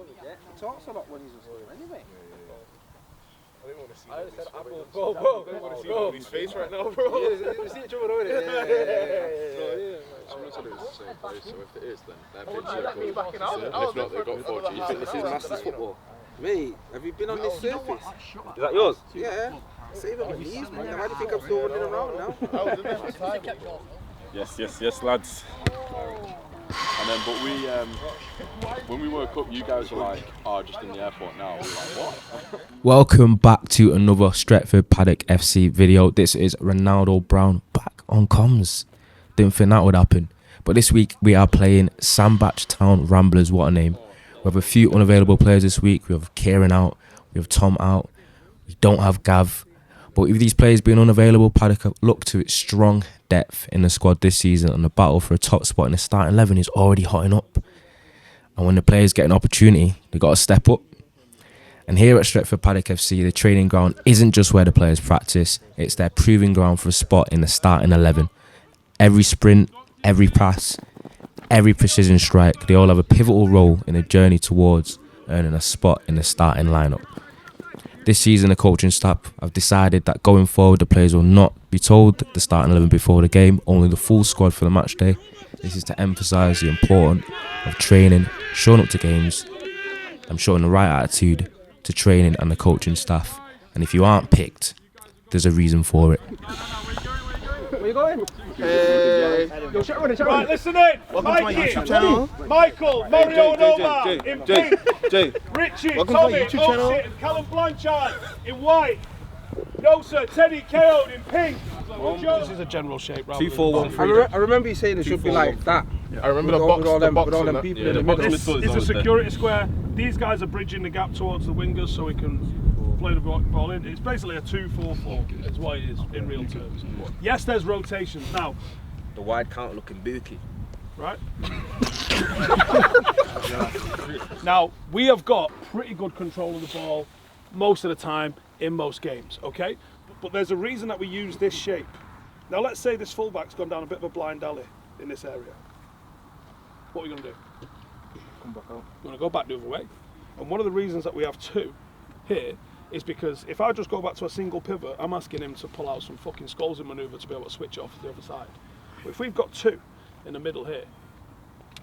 He talks a lot when he's asleep anyway. I didn't want to see I said apple, bro. I don't want to see his face right now, bro. We see each other, don't we? Someone said it was the same place, so if it is, then they're pitch circle. If not, they've got 4G. You think this is Masters football? Mate, have you been on this surface? Is that yours? Yeah. Save it with these, man. Why do you think I'm still running around now? Yes, lads. And then, but when we woke up, you guys were like, just in the airport now. We were like, what? Welcome back to another Stretford Paddock FC video. This is Ronaldo Brown back on comms. Didn't think that would happen. But this week we are playing Sandbach Town Ramblers. What a name. We have a few unavailable players this week. We have Kieran out. We have Tom out. We don't have Gav. But with these players being unavailable, Paddock have looked to its strong depth in the squad this season, and the battle for a top spot in the starting 11 is already hotting up. And when the players get an opportunity, they've got to step up. And here at Stretford Paddock FC, the training ground isn't just where the players practice, it's their proving ground for a spot in the starting 11. Every sprint, every pass, every precision strike, they all have a pivotal role in the journey towards earning a spot in the starting lineup. This season, the coaching staff have decided that going forward, the players will not be told the starting 11 before the game, only the full squad for the match day. This is to emphasise the importance of training, showing up to games, and showing the right attitude to training and the coaching staff. And if you aren't picked, there's a reason for it. Where you going? Right, listen in. Mikey, Michael, Mario Nova in pink. Richie, Tommy, Oshit, and Callum Blanchard in white. No sir, Teddy KO'd in pink. This is a general shape. 2, 4, 1, 3. I remember you saying it should be like that. I remember with all them people in the middle. It's a security square. These guys are bridging the gap towards the wingers so we can play the ball in. It's basically a 2-4-4. It's what it is in real terms. Yes, there's rotations now. The wide counter looking booky. Right? Now, we have got pretty good control of the ball most of the time in most games, okay? But there's a reason that we use this shape. Now, let's say this fullback's gone down a bit of a blind alley in this area. What are we going to do? Come back out. We're going to go back the other way. And one of the reasons that we have two here is because if I just go back to a single pivot, I'm asking him to pull out some fucking Scholesy manoeuvre to be able to switch off the other side. But if we've got two in the middle here,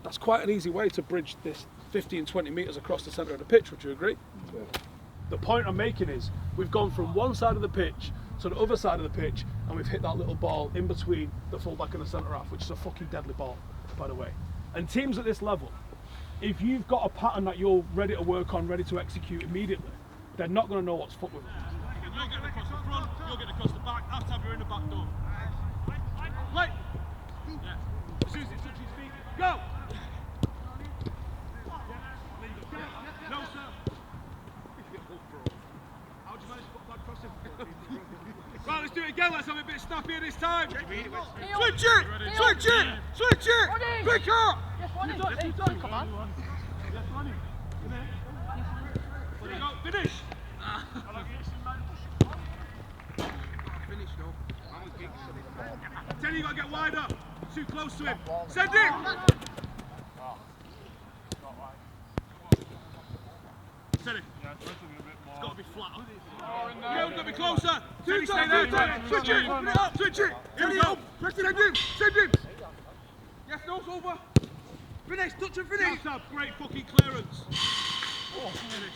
that's quite an easy way to bridge this 15-20 metres across the centre of the pitch, would you agree? Yeah. The point I'm making is we've gone from one side of the pitch to the other side of the pitch and we've hit that little ball in between the fullback and the centre half, which is a fucking deadly ball, by the way. And teams at this level, if you've got a pattern that you're ready to work on, ready to execute immediately, they're not going to know what's foot with them. You're getting across the front, you're getting across the back, after you're in the back door. Right! Yeah. As soon as it touches his feet, go! No, sir. How do you manage to put that cross in? Right, let's do it again, let's have a bit of snappier this time. Switch it! Switch it! Switch it! Quick up! Yes, one, come on. There you go, finish! Tell you got to get wider. Too close to him. Send him! Send him. It's got to be flat. You've got to be closer. Teddy, stay there. Switch it. Switch it. Here we go. Send him. Send him. Yes, no, it's over. Finish. Touch and finish. That's a great fucking clearance. Oh, finish.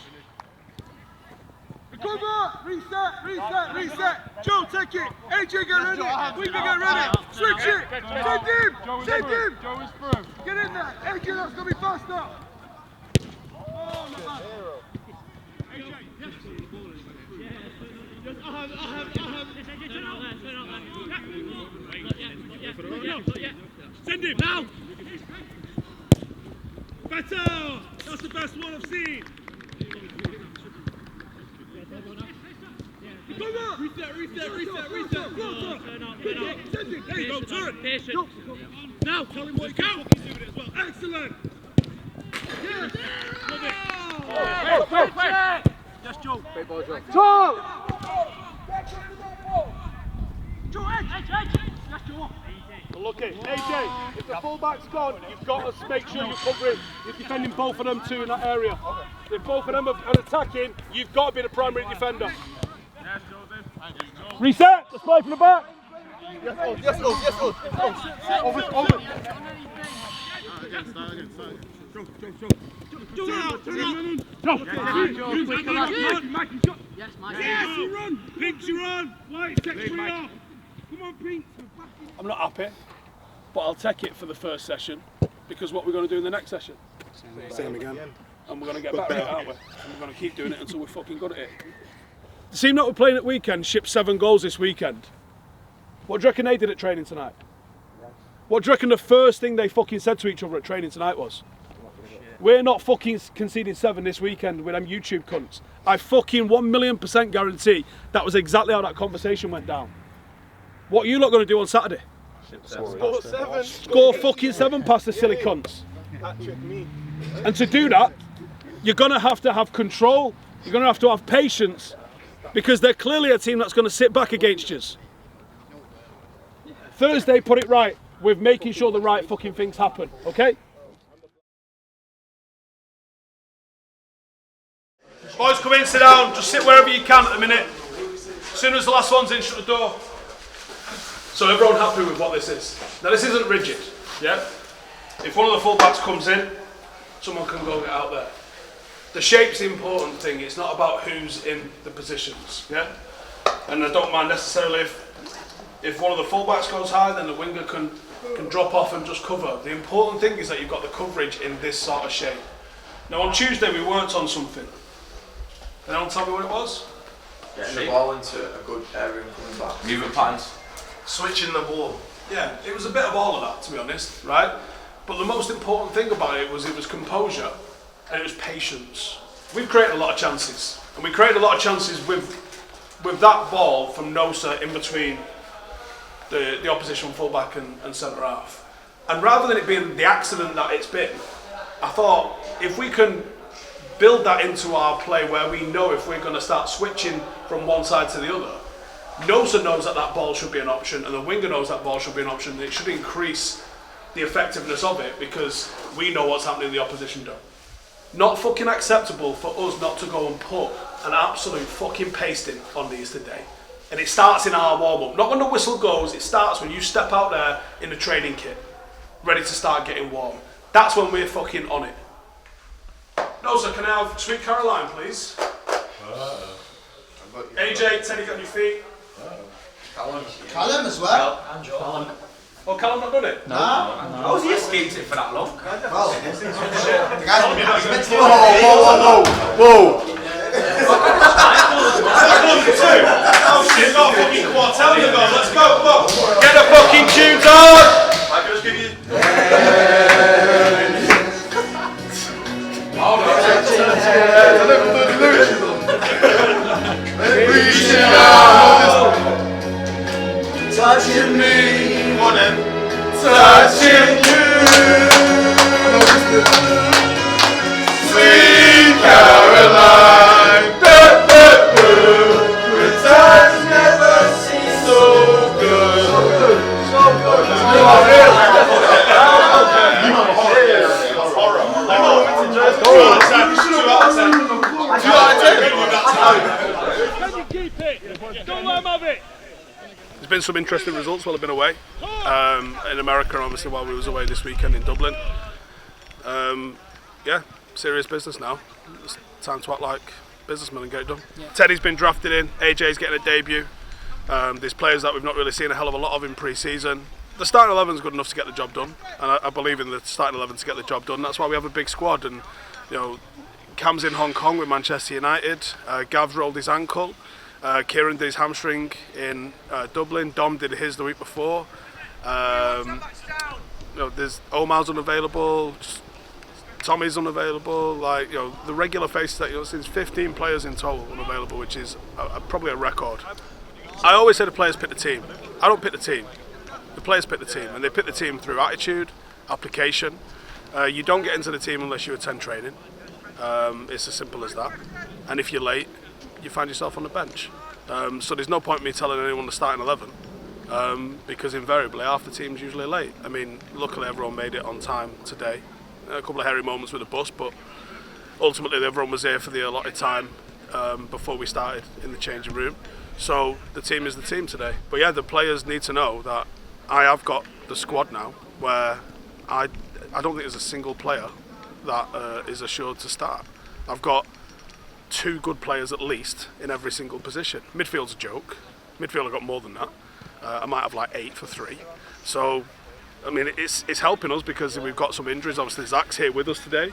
Recover! Reset! Joe, take it! AJ, get ready! We can get ready! Switch it! Send him! Send him! Joe is through. Get in there! AJ, that's going to be faster! Oh, not bad! AJ, yes! Send him! Now! Better! That's the best one I've seen! Come on! Reset! There you go, turn! Now, tell him what you can. Doing it as well. Excellent! Yes! Love it! Yes, Joe. Great ball, Joe. Joe, edge! Yes, Joe. Lucky. AJ, if the fullback's gone, you've got to make sure you're covering. You're defending both of them too in that area. If both of them are attacking, you've got to be the primary defender. Reset. Let's play from the back. Yes, Over. Yes, Mike. Yes, run. Pinks, you run. White, take 3 off. Come on, Pinks. I'm not happy, but I'll take it for the first session because what we're going to do in the next session? Same again. And we're going to get better at it, aren't we? And we're going to keep doing it until we're fucking good at it. The team that we're playing at weekend shipped 7 goals this weekend. What do you reckon they did at training tonight? What do you reckon the first thing they fucking said to each other at training tonight was? We're not fucking conceding 7 this weekend with them YouTube cunts. I fucking 1,000,000% guarantee that was exactly how that conversation went down. What are you lot going to do on Saturday? Score 7. Score fucking 7 past the silly cunts. And to do that, you're going to have control. You're going to have patience because they're clearly a team that's going to sit back against you. Thursday, put it right with making sure the right fucking things happen, okay? Boys, come in, sit down. Just sit wherever you can at the minute. As soon as the last one's in, shut the door. So everyone happy with what this is. Now this isn't rigid, yeah? If one of the fullbacks comes in, someone can go get out there. The shape's the important thing. It's not about who's in the positions, yeah? And I don't mind necessarily if one of the fullbacks goes high, then the winger can drop off and just cover. The important thing is that you've got the coverage in this sort of shape. Now on Tuesday we worked on something. Anyone tell me what it was? Getting the ball into a good area and coming back. Moving patterns. Switching the ball. Yeah, it was a bit of all of that, to be honest, right? But the most important thing about it was composure and it was patience. We've created a lot of chances, and we created a lot of chances with that ball from Nosa in between the opposition fullback and centre half. And rather than it being the accident that it's been, I thought if we can build that into our play where we know if we're going to start switching from one side to the other, Nosa knows that that ball should be an option and the winger knows that ball should be an option, and it should increase the effectiveness of it because we know what's happening in the opposition don't. Not fucking acceptable for us not to go and put an absolute fucking pasting on these today. And it starts in our warm-up. Not when the whistle goes, it starts when you step out there in the training kit, ready to start getting warm. That's when we're fucking on it. Nosa, can I have Sweet Caroline, please? AJ, Teddy, get on your feet. Callum as well. Callum. Oh, Callum not done it? No. How has he escaped it for that long? Well, the guy's meant to be Whoa! Oh shit, not fucking quartel you go. Let's go, come on. Get the fucking tunes on! I can just give you... touching me, Touching you, Sweet Caroline, good times never seem so good. Can you keep it? Don't let him have it. There's been some interesting results while I've been away in America, obviously while we was away this weekend in Dublin. Yeah, serious business now. It's time to act like businessmen and get it done. Yeah. Teddy's been drafted in, AJ's getting a debut. There's players that we've not really seen a hell of a lot of in pre-season. The starting 11's good enough to get the job done, and I believe in the starting 11 to get the job done. That's why we have a big squad. And you know, Cam's in Hong Kong with Manchester United. Gav's rolled his ankle. Kieran did his hamstring in Dublin. Dom did his the week before. You know, there's Omar's unavailable. Tommy's unavailable. Like, you know, the regular faces that you'll see, there's 15 players in total unavailable, which is probably a record. I always say the players pick the team. I don't pick the team. The players pick the team, and they pick the team through attitude, application. You don't get into the team unless you attend training. It's as simple as that. And if you're late, you find yourself on the bench. So there's no point in me telling anyone to start in 11 because invariably half the team's usually late. I mean, luckily everyone made it on time today. A couple of hairy moments with the bus, but ultimately everyone was here for the allotted time before we started in the changing room. So the team is the team today. But yeah, the players need to know that I have got the squad now where I don't think there's a single player that is assured to start. I've got 2 good players at least in every single position. Midfield's a joke. Midfield I've got more than that. I might have like 8 for 3. So, I mean, it's helping us because we've got some injuries. Obviously, Zach's here with us today,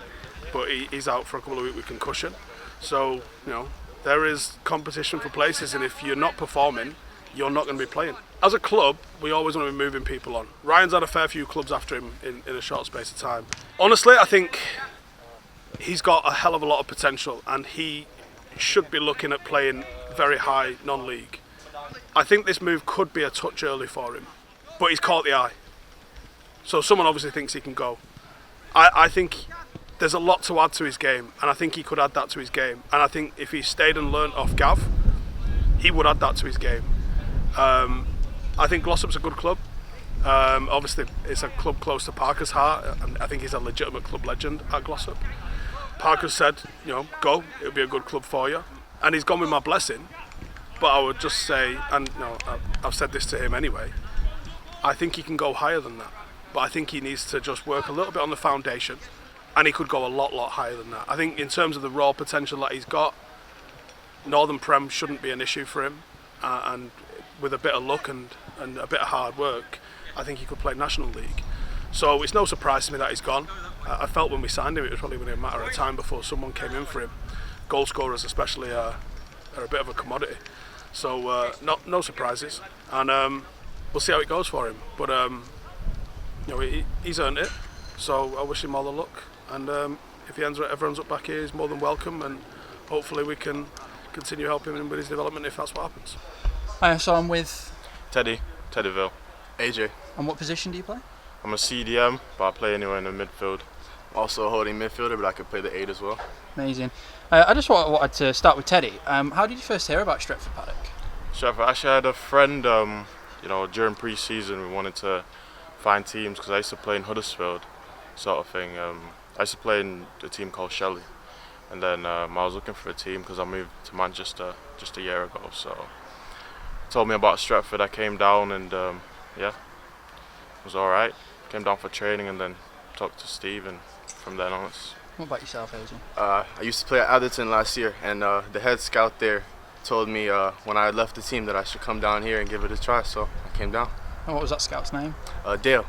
but he's out for a couple of weeks with concussion. So, you know, there is competition for places, and if you're not performing, you're not going to be playing. As a club, we always want to be moving people on. Ryan's had a fair few clubs after him in a short space of time. Honestly, I think he's got a hell of a lot of potential, and he should be looking at playing very high non-league. I think this move could be a touch early for him, but he's caught the eye. So someone obviously thinks he can go. I think there's a lot to add to his game, and I think he could add that to his game. And I think if he stayed and learnt off Gav, he would add that to his game. I think Glossop's a good club. Obviously, it's a club close to Parker's heart, and I think he's a legitimate club legend at Glossop. Parker said, you know, go, it'll be a good club for you. And he's gone with my blessing. But I would just say, and you know, I've said this to him anyway, I think he can go higher than that. But I think he needs to just work a little bit on the foundation, and he could go a lot higher than that. I think in terms of the raw potential that he's got, Northern Prem shouldn't be an issue for him, and with a bit of luck and a bit of hard work, I think he could play National League. So it's no surprise to me that he's gone. I felt when we signed him it was probably going to be a matter of time before someone came in for him. Goal scorers especially are a bit of a commodity. So no surprises, and we'll see how it goes for him. But you know, he's earned it, so I wish him all the luck. And if he ever ends up back here, he's more than welcome, and hopefully we can continue helping him with his development if that's what happens. Hi, so I'm with Teddyville. AJ. And what position do you play? I'm a CDM, but I play anywhere in the midfield. Also a holding midfielder, but I could play the 8 as well. Amazing. I just wanted to start with Teddy. How did you first hear about Stretford Paddock? Stretford, actually I had a friend, you know, during pre-season we wanted to find teams because I used to play in Huddersfield, sort of thing. I used to play in a team called Cheshire, and then I was looking for a team because I moved to Manchester just a year ago. So told me about Stretford. I came down and yeah, it was all right. Came down for training and then talked to Steve, and from then on it's... What about yourself, Hazel? I used to play at Atherton last year, and the head scout there told me when I left the team that I should come down here and give it a try, so I came down. And what was that scout's name? Dale.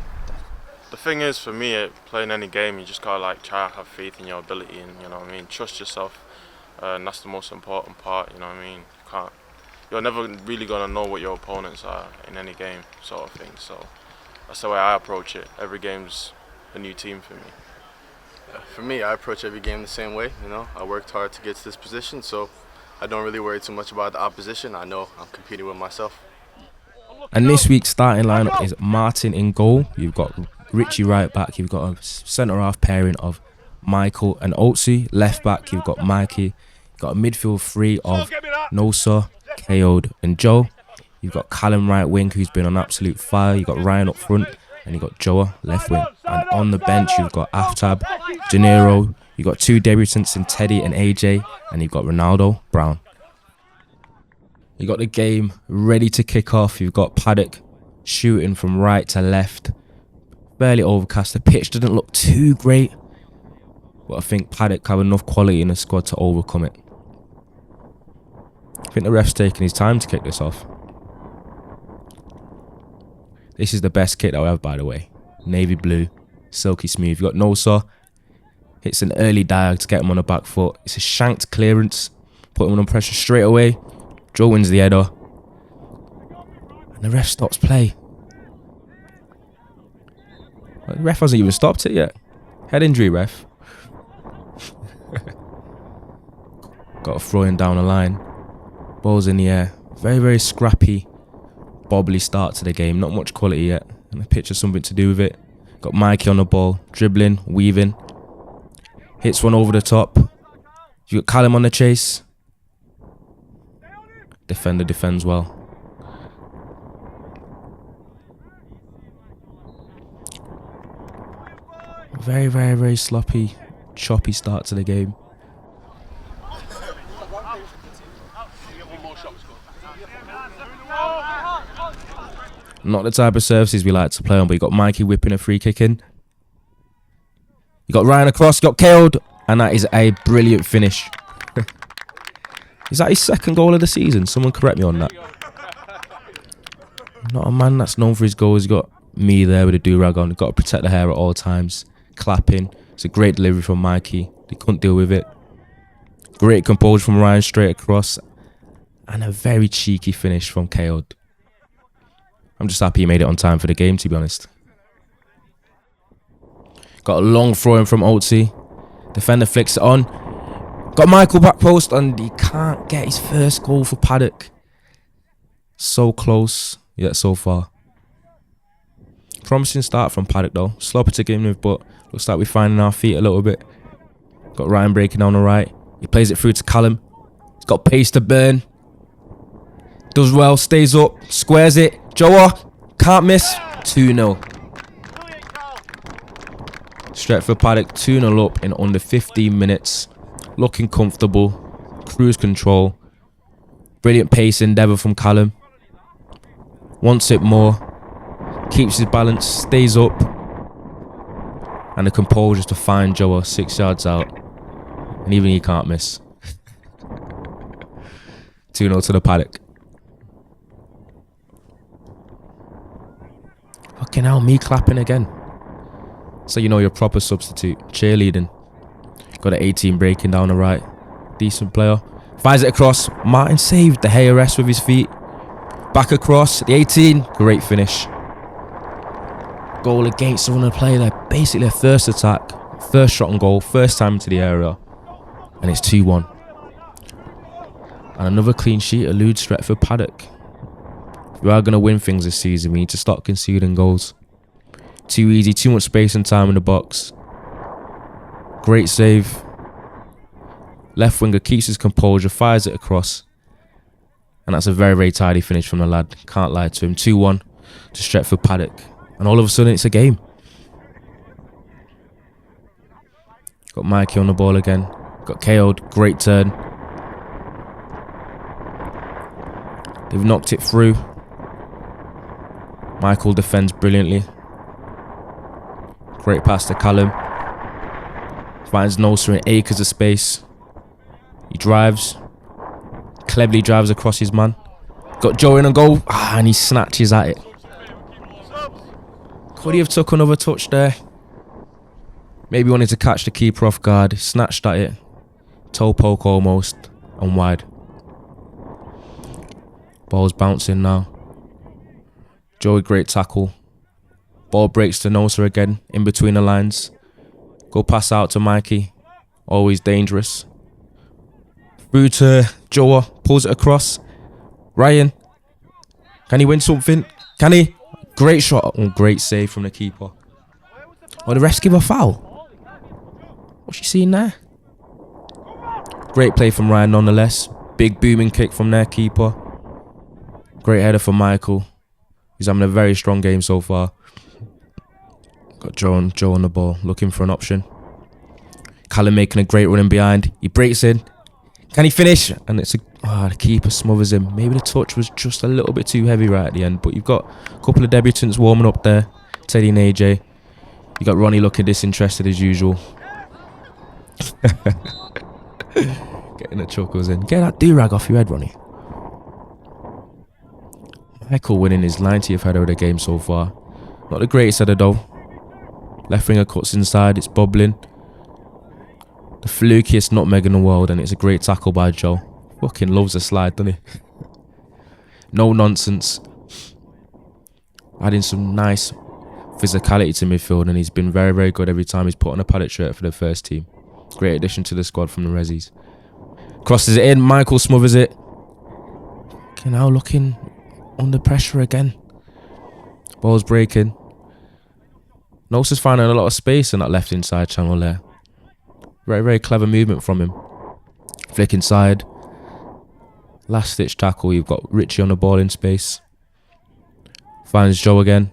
The thing is, for me, playing any game, you just gotta like try to have faith in your ability, and you know what I mean, trust yourself, and that's the most important part. You know what I mean, you're never really gonna know what your opponents are in any game, sort of thing. So that's the way I approach it. Every game's a new team for me. For me, I approach every game the same way. You know, I worked hard to get to this position, so I don't really worry too much about the opposition. I know I'm competing with myself. And this week's starting lineup is Martin in goal. You've got Richie right back. You've got a centre half pairing of Michael and Otsu. Left back, you've got Mikey. You've got a midfield three of Nosa, KO'd and Joe. You've got Callum right wing, who's been on absolute fire. You've got Ryan up front, and you've got Joa left wing. And on the bench, you've got Aftab, De Niro. You've got 2 debutants in Teddy and AJ, and you've got Ronaldo Brown. You got the game ready to kick off. You've got Paddock shooting from right to left. Fairly overcast. The pitch didn't look too great, but I think Paddock have enough quality in the squad to overcome it. I think the ref's taking his time to kick this off. This is the best kit that we have, by the way. Navy blue, silky smooth. You've got Nosa. Hits an early diag to get him on the back foot. It's a shanked clearance. Put him under pressure straight away. Joe wins the header. And the ref stops play. The ref hasn't even stopped it yet. Head injury, ref. Got a throw-in down the line. Ball's in the air. Very, very scrappy, bobbly start to the game. Not much quality yet. And the pitch has something to do with it. Got Mikey on the ball. Dribbling, weaving. Hits one over the top. You got Callum on the chase. Defender defends well. Very, very, very sloppy, choppy start to the game. Not the type of services we like to play on, but you got Mikey whipping a free kick in. You got Ryan across, got killed, and that is a brilliant finish. Is that his second goal of the season? Someone correct me on that. Not a man that's known for his goals. He's got me there with a do-rag on. He's got to protect the hair at all times. Clapping. It's a great delivery from Mikey. They couldn't deal with it. Great composure from Ryan straight across. And a very cheeky finish from KO. I'm just happy he made it on time for the game, to be honest. Got a long throw in from Oatsy. Defender flicks it on. Got Michael back post, and he can't get his first goal for Paddock. So close, yet so far. Promising start from Paddock though. Sloppy to begin with, but looks like we're finding our feet a little bit. Got Ryan breaking down the right. He plays it through to Callum. He's got pace to burn. Does well, stays up, squares it. Joa, can't miss. 2-0. Stretford Paddock 2-0 up in under 15 minutes. Looking comfortable. Cruise control. Brilliant pace endeavour from Callum. Wants it more. Keeps his balance, stays up. And the composure to find Joa 6 yards out. And even he can't miss. 2-0 to the Paddock. Fucking hell, me clapping again. So you know you're a proper substitute. Cheerleading. Got an 18 breaking down the right. Decent player. Fires it across. Martin saved the HRS with his feet. Back across. The 18. Great finish. Goal against the run of play. Like basically a first attack. First shot on goal. First time into the area. And it's 2-1. And another clean sheet eludes Stretford Paddock. If we are going to win things this season, we need to stop conceding goals. Too easy, too much space and time in the box. Great save. Left winger keeps his composure, fires it across. And that's a very, very tidy finish from the lad. Can't lie to him. 2-1 to Stretford Paddock. And all of a sudden it's a game. Got Mikey on the ball again. Got KO'd. Great turn. They've knocked it through. Michael defends brilliantly. Great pass to Callum. Finds Nosa in acres of space. He drives. Cleverly drives across his man. Got Joe in a goal. And he snatches at it. Could he have took another touch there? Maybe wanted to catch the keeper off guard. Snatched at it. Toe poke almost. And wide. Ball's bouncing now. Joey, great tackle. Ball breaks to Nosa again, in between the lines. Go pass out to Mikey. Always dangerous. Through to Joa, pulls it across. Ryan. Can he win something? Can he? Great shot. Oh, great save from the keeper. Oh, the refs give a foul. What's she seeing there? Great play from Ryan nonetheless. Big booming kick from their keeper. Great header for Michael. He's having a very strong game so far. Got Joe on the ball, looking for an option. Callum making a great run in behind. He breaks in. Can he finish? And it's the keeper smothers him. Maybe the touch was just a little bit too heavy right at the end. But you've got a couple of debutants warming up there. Teddy and AJ. You got Ronnie looking disinterested as usual. Getting the chuckles in. Get that do-rag off your head, Ronnie. Michael winning his 90th header of the game so far. Not the greatest header though. Left winger cuts inside, it's bubbling. The flukiest nutmeg in the world, and it's a great tackle by Joe. Fucking loves a slide, doesn't he? No nonsense. Adding some nice physicality to midfield, and he's been very, very good every time he's put on a Paddock shirt for the first team. Great addition to the squad from the Rezzies. Crosses it in, Michael smothers it. Okay, now looking under pressure again. Ball's breaking. Nosa's finding a lot of space in that left inside channel there. Very, very clever movement from him. Flick inside. Last stitch tackle. You've got Richie on the ball in space. Finds Joe again.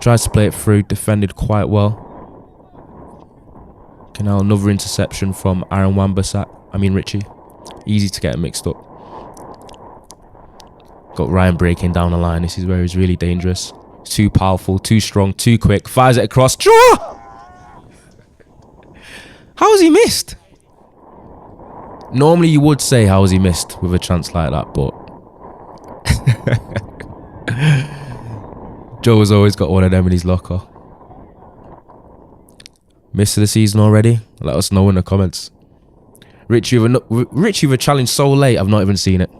Tries to play it through. Defended quite well. Now another interception from Aaron Richie. Easy to get mixed up. Got Ryan breaking down the line. This is where he's really dangerous. He's too powerful, too strong, too quick. Fires it across. Draw! How has he missed? Normally you would say how has he missed with a chance like that, but Joe has always got one of them in his locker. Miss of the season already? Let us know in the comments. Richie with a challenge so late, I've not even seen it.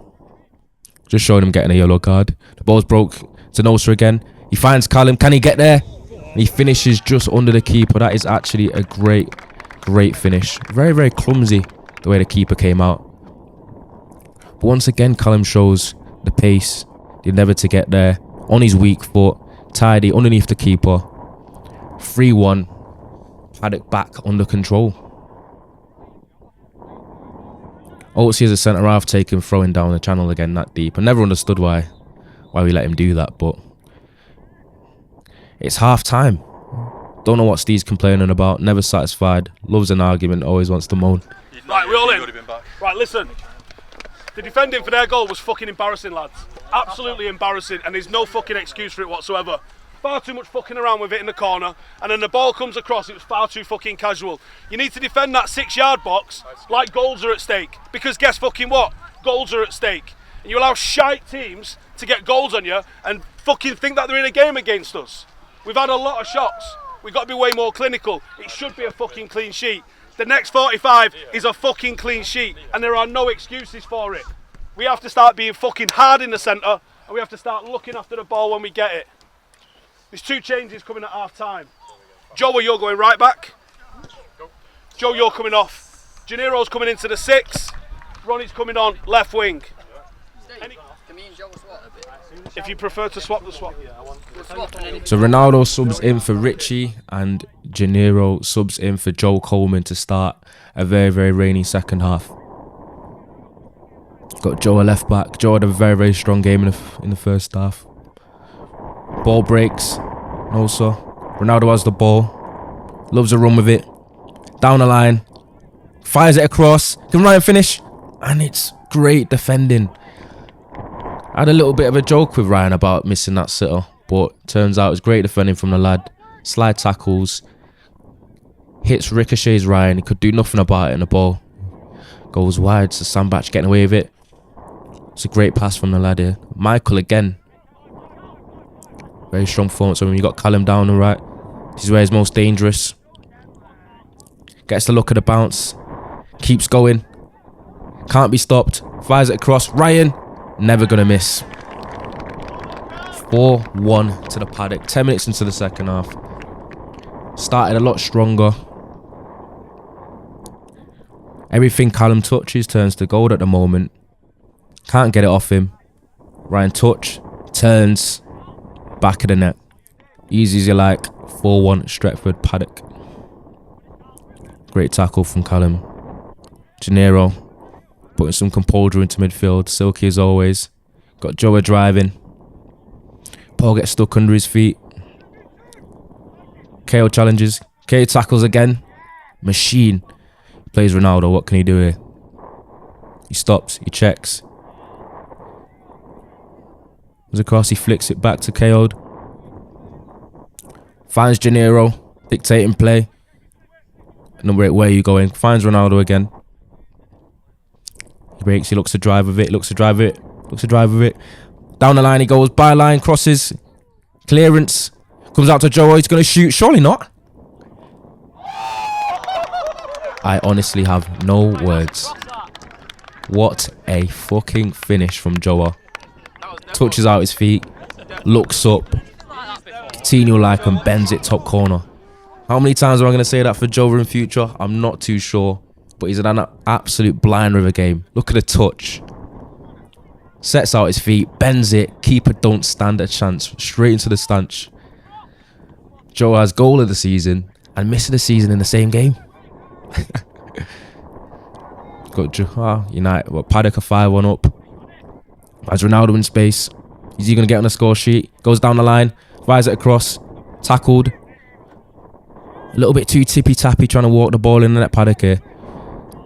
Just showing him getting a yellow card. The ball's broke to Nosa again. He finds Callum. Can he get there? And he finishes just under the keeper. That is actually a great finish. Very, very clumsy the way the keeper came out. But once again, Callum shows the pace, the endeavour to get there. On his weak foot. Tidy underneath the keeper. 3-1. Paddock back under control. Oatsy as a centre half taking throwing down the channel again that deep. I never understood why we let him do that, but it's half time. Don't know what Steve's complaining about. Never satisfied. Loves an argument. Always wants to moan. Right, we're all in. Right, listen. The defending for their goal was fucking embarrassing, lads. Absolutely embarrassing, and there's no fucking excuse for it whatsoever. Far too much fucking around with it in the corner, and then the ball comes across, it was far too fucking casual. You need to defend that 6-yard box like goals are at stake, because guess fucking what? Goals are at stake. And you allow shite teams to get goals on you and fucking think that they're in a game against us. We've had a lot of shots. We've got to be way more clinical. It should be a fucking clean sheet. The next 45 is a fucking clean sheet, and there are no excuses for it. We have to start being fucking hard in the centre, and we have to start looking after the ball when we get it. There's 2 changes coming at half time. Joe, you're going right back. Joe, you're coming off. Janero's coming into the 6. Ronnie's coming on left wing. If you prefer to swap, the swap. So Ronaldo subs in for Richie and Janiro subs in for Joe Coleman to start a very, very rainy second half. Got Joe a left back. Joe had a very, very strong game in the first half. Ball breaks. No, sir. Ronaldo has the ball. Loves to run with it. Down the line. Fires it across. Can Ryan finish? And it's great defending. I had a little bit of a joke with Ryan about missing that sitter, but turns out it was great defending from the lad. Slide tackles. Hits ricochets Ryan. He could do nothing about it, and the ball goes wide. So Sandbach getting away with it. It's a great pass from the lad here. Michael again. Very strong performance. I mean, you got Callum down the right. This is where he's most dangerous. Gets the look at the bounce. Keeps going. Can't be stopped. Fires it across. Ryan. Never going to miss. 4-1 to the Paddock. 10 minutes into the second half. Started a lot stronger. Everything Callum touches turns to gold at the moment. Can't get it off him. Ryan touch. Turns. Back of the net. Easy as you like. 4-1 Stretford Paddock. Great tackle from Callum. Janero putting some composure into midfield. Silky as always. Got Joa driving. Paul gets stuck under his feet. KO challenges. KO tackles again. Machine. Plays Ronaldo. What can he do here? He stops. He checks. Goes across. He flicks it back to KO'd. Finds Janero. Dictating play. Number 8, where are you going? Finds Ronaldo again. He breaks. He looks to drive with it. Looks to drive with it. Looks to drive with it. Down the line he goes. Byline. Crosses. Clearance. Comes out to Joe. He's going to shoot. Surely not. I honestly have no words. What a fucking finish from Joa. Touches out his feet. Looks up. Coutinho like and bends it top corner. How many times am I going to say that for Joa in future? I'm not too sure. But he's an absolute blinder of a game. Look at the touch. Sets out his feet. Bends it. Keeper don't stand a chance. Straight into the stanch. Joa has goal of the season and miss of the season in the same game. Got United. Well, Paddock a 5-1 up. Has Ronaldo in space. Is he going to get on the score sheet? Goes down the line. Fires it across. Tackled. A little bit too tippy-tappy trying to walk the ball in the net, Paddock here.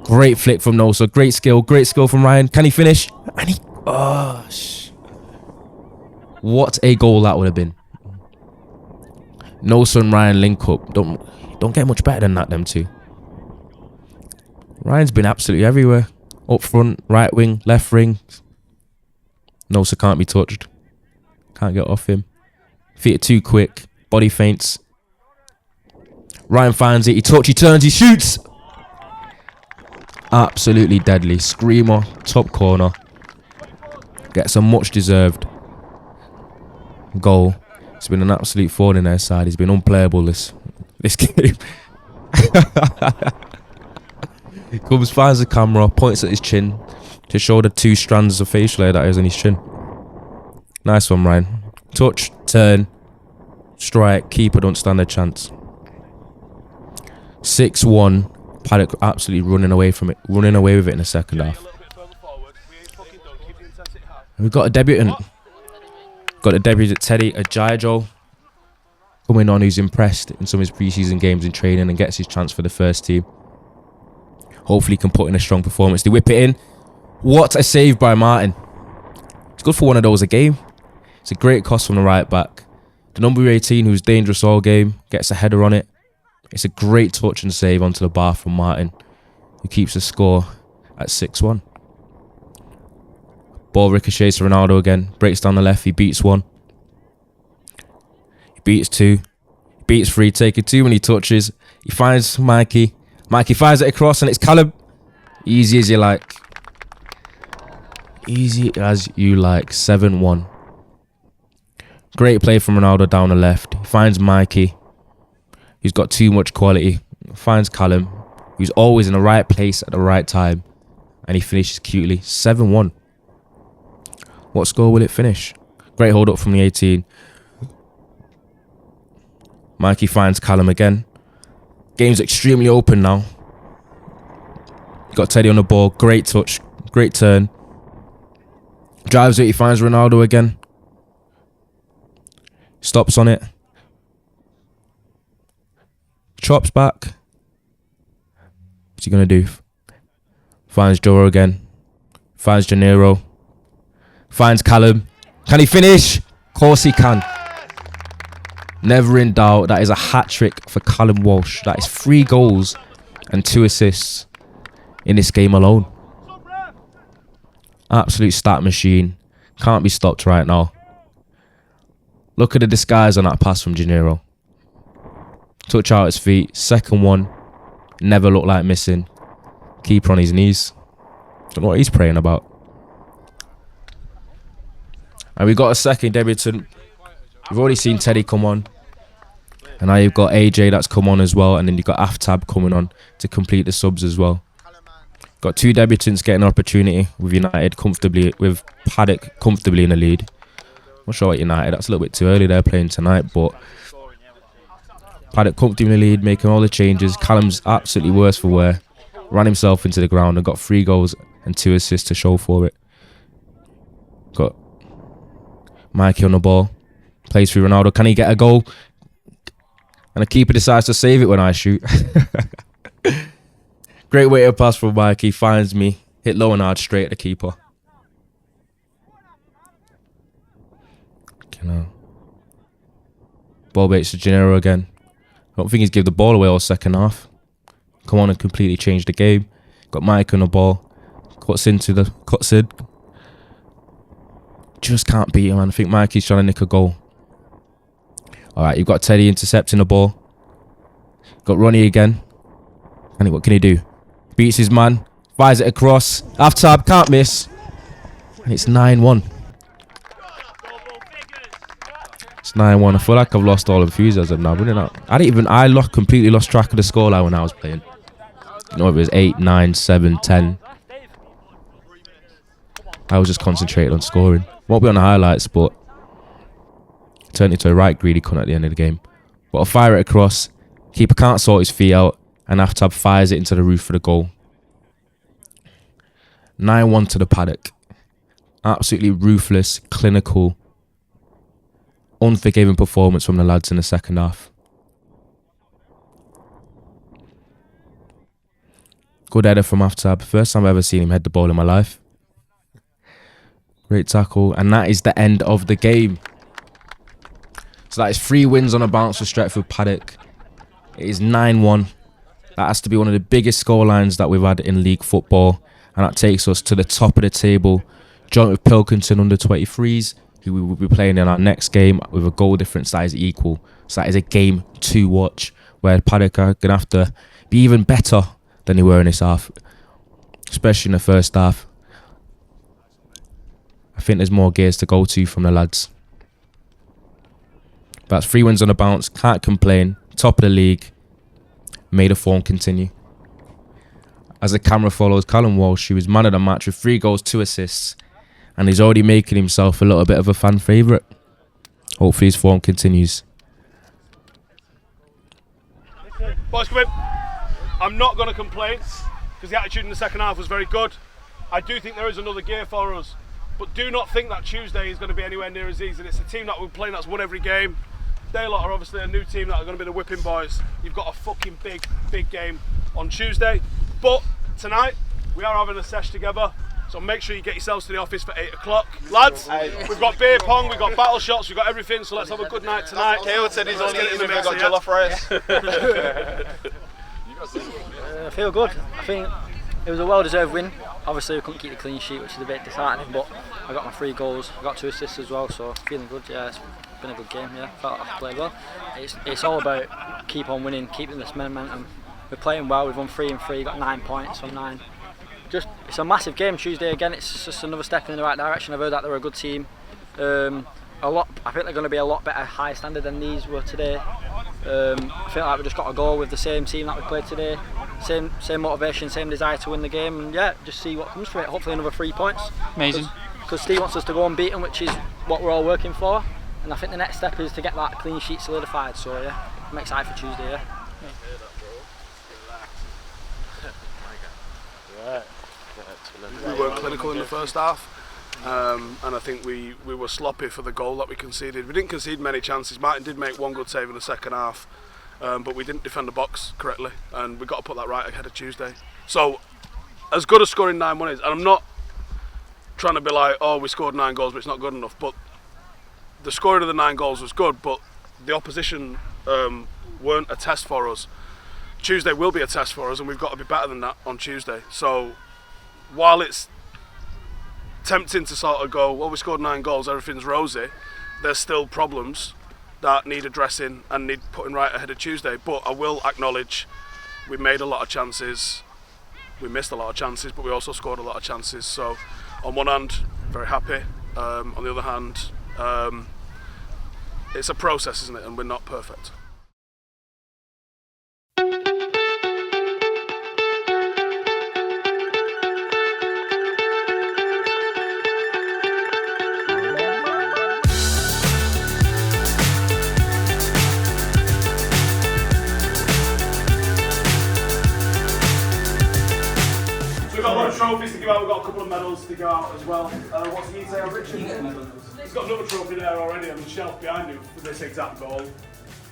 Great flick from Nosa. Great skill from Ryan. Can he finish? And he... Oh, what a goal that would have been. Nosa and Ryan link up. Don't get much better than that, them two. Ryan's been absolutely everywhere. Up front, right wing, left wing. Nosa can't be touched. Can't get off him. Feet are too quick. Body feints. Ryan finds it. He turns, he shoots. Absolutely deadly. Screamer, top corner. Gets a much deserved goal. It's been an absolute thorn in their side. He's been unplayable this game. He comes, finds the camera, points at his chin to show the 2 strands of facial hair that is on his chin. Nice one, Ryan. Touch, turn, strike, keeper don't stand a chance. 6-1. Paddock absolutely running away from it, running away with it in the second half. And we've got a debutant. Got a debutant, Teddy Ajajo, coming on, who's impressed in some of his pre-season games in training and gets his chance for the first team. Hopefully he can put in a strong performance. They whip it in. What a save by Martin. It's good for one of those a game. It's a great cross from the right back. The number 18, who's dangerous all game, gets a header on it. It's a great touch and save onto the bar from Martin, who keeps the score at 6-1. Ball ricochets to Ronaldo again. Breaks down the left. He beats 1. He beats 2. He beats 3. Taking too many touches. He finds Mikey. Mikey fires it across and it's Callum. Easy as you like. Easy as you like. 7-1. Great play from Ronaldo down the left. He finds Mikey, who's got too much quality. Finds Callum, who's always in the right place at the right time. And he finishes cutely. 7-1. What score will it finish? Great hold up from the 18. Mikey finds Callum again. Game's extremely open now. Got Teddy on the ball. Great touch. Great turn. Drives it. He finds Ronaldo again. Stops on it. Chops back. What's he going to do? Finds Joro again. Finds Janero. Finds Callum. Can he finish? Of course he can. Never in doubt. That is a hat-trick for Callum Walsh. That is 3 goals and 2 assists in this game alone. Absolute stat machine. Can't be stopped right now. Look at the disguise on that pass from Janero. Touch out his feet. Second one. Never looked like missing. Keeper on his knees. Don't know what he's praying about. And we got a second debutant. We've already seen Teddy come on. And now you've got AJ that's come on as well. And then you've got Aftab coming on to complete the subs as well. Got 2 debutants getting an opportunity with United comfortably, with Paddock comfortably in the lead. Not sure about United. That's a little bit too early. They're playing tonight. But Paddock comfortably in the lead, making all the changes. Callum's absolutely worse for wear. Ran himself into the ground and got 3 goals and 2 assists to show for it. Got Mikey on the ball. Plays through Ronaldo. Can he get a goal? And the keeper decides to save it when I shoot. Great way to pass from Mikey. Finds me. Hit low and hard straight at the keeper. Ball baits to Gennaro again. I don't think he's give the ball away all second half. Come on and completely change the game. Got Mike on the ball. Cuts in. Just can't beat him, man. I think Mikey's trying to nick a goal. Alright, you've got Teddy intercepting the ball. Got Ronnie again. And what can he do? Beats his man. Fires it across. Aftab, can't miss. And it's 9-1. It's 9-1. I feel like I've lost all enthusiasm now, wouldn't I? I completely lost track of the scoreline when I was playing. You know, if it was 8, 9, 7, 10. I was just concentrated on scoring. Won't be on the highlights, but turned into a right greedy cunt at the end of the game. But I'll fire it across. Keeper can't sort his feet out, and Aftab fires it into the roof for the goal. 9-1 to the Paddock. Absolutely ruthless, clinical, unforgiving performance from the lads in the second half. Good header from Aftab. First time I've ever seen him head the ball in my life. Great tackle. And that is the end of the game. So that is 3 wins on a bounce for Stretford Paddock. It is 9-1. That has to be one of the biggest scorelines that we've had in league football. And that takes us to the top of the table. Joint with Pilkington under 23s, who we will be playing in our next game with a goal difference that is equal. So that is a game to watch, where Paddock are going to have to be even better than they were in this half, especially in the first half. I think there's more gears to go to from the lads. But that's 3 wins on a bounce, can't complain, top of the league. May the form continue. As the camera follows Callum Walsh, who is man of the match with 3 goals, 2 assists, and he's already making himself a little bit of a fan favourite. Hopefully his form continues. Boys, come in. I'm not going to complain because the attitude in the second half was very good. I do think there is another gear for us, but do not think that Tuesday is going to be anywhere near as easy. It's a team that we're playing that's won every game. They lot are obviously a new team that are going to be the whipping boys. You've got a fucking big game on Tuesday, but tonight we are having a sesh together. So make sure you get yourselves to the office for 8 o'clock. Lads, we've got beer pong, we've got battle shots, we've got everything, so let's have a good night tonight. Kale said he's only eating if we've got jollof rice. I feel good. I think it was a well-deserved win. Obviously we couldn't keep the clean sheet, which is a bit disheartening, but I got my 3 goals, I got 2 assists as well, so feeling good. Yeah, it's been a good game, yeah, felt like I played well. It's all about keep on winning, keeping this momentum. We're playing well, we've won 3 and 3, got 9 points from 9. It's a massive game Tuesday again. It's just another step in the right direction. I've heard that they're a good team. I think they're going to be a lot better, high standard than these were today. I feel like we just got a goal with the same team that we played today. Same motivation, same desire to win the game, and yeah, just see what comes from it. Hopefully another 3 points. Amazing. Because Steve wants us to go unbeaten, which is what we're all working for. And I think the next step is to get that clean sheet solidified. So yeah, I'm excited for Tuesday. Yeah. We weren't clinical in the first half, and I think we were sloppy for the goal that we conceded. We didn't concede many chances. Martin did make 1 good save in the second half, but we didn't defend the box correctly, and we've got to put that right ahead of Tuesday. So, as good as scoring 9-1 is, and I'm not trying to be like, oh, we scored 9 goals, but it's not good enough, but the scoring of the 9 goals was good, but the opposition weren't a test for us. Tuesday will be a test for us, and we've got to be better than that on Tuesday. So, while it's tempting to sort of go, well, we scored 9 goals, everything's rosy, there's still problems that need addressing and need putting right ahead of Tuesday. But I will acknowledge we made a lot of chances, we missed a lot of chances, but we also scored a lot of chances. So on one hand, very happy. On the other hand, it's a process, isn't it? And we're not perfect. We've got a lot of trophies to give out, we've got a couple of medals to give out as well. What's he say on Richard? He's got another trophy there already on the shelf behind him for this exact goal.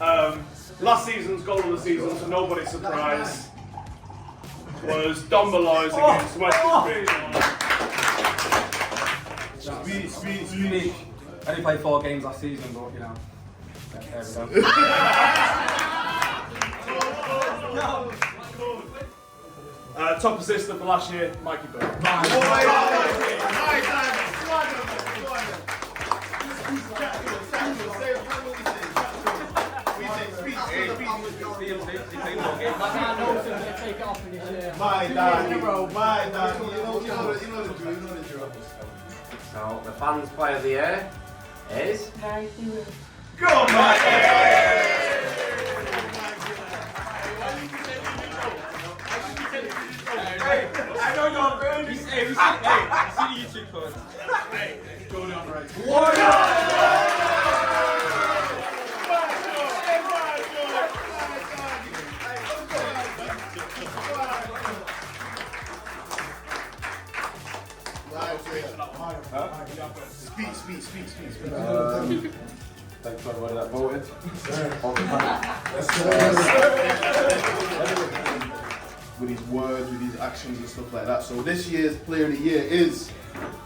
Last season's goal of the season, to nobody's surprise, was Don Malloy's against Western Beach. It's unique. I only played 4 games last season, but you know. There we go. Top assist of the last year, Mikey Burke. So the fans player of the year is Go on, Mikey! I know you're burning. Hey, we see the YouTube code. Hey, go down right. Speak. Thanks for everybody that voted. with his words, with his actions and stuff like that. So this year's Player of the Year is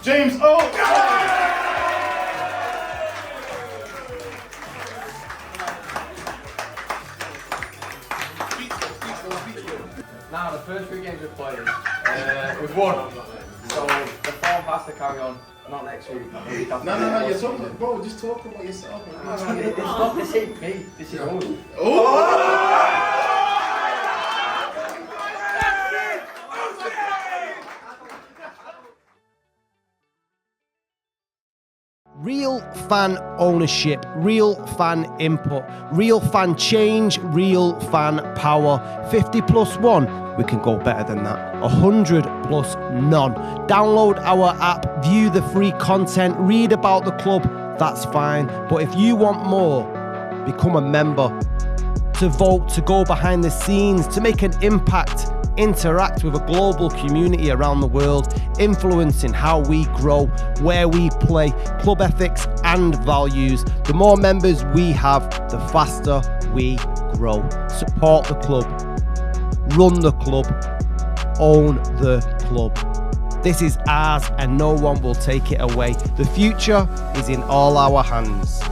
James Oates! Now, the first 3 games we've played, we've won. So the form has to carry on, not next week. No, you're talking about, bro, just talk about yourself. It's not, this ain't me, this is us. Real fan ownership, real fan input, real fan change, real fan power. 50+1, we can go better than that. 100+ none. Download our app, view the free content, read about the club, that's fine. But if you want more, become a member. To vote, to go behind the scenes, to make an impact, interact with a global community around the world, influencing how we grow, where we play, club ethics and values. The more members we have, the faster we grow. Support the club, run the club, own the club. This is ours and no one will take it away. The future is in all our hands.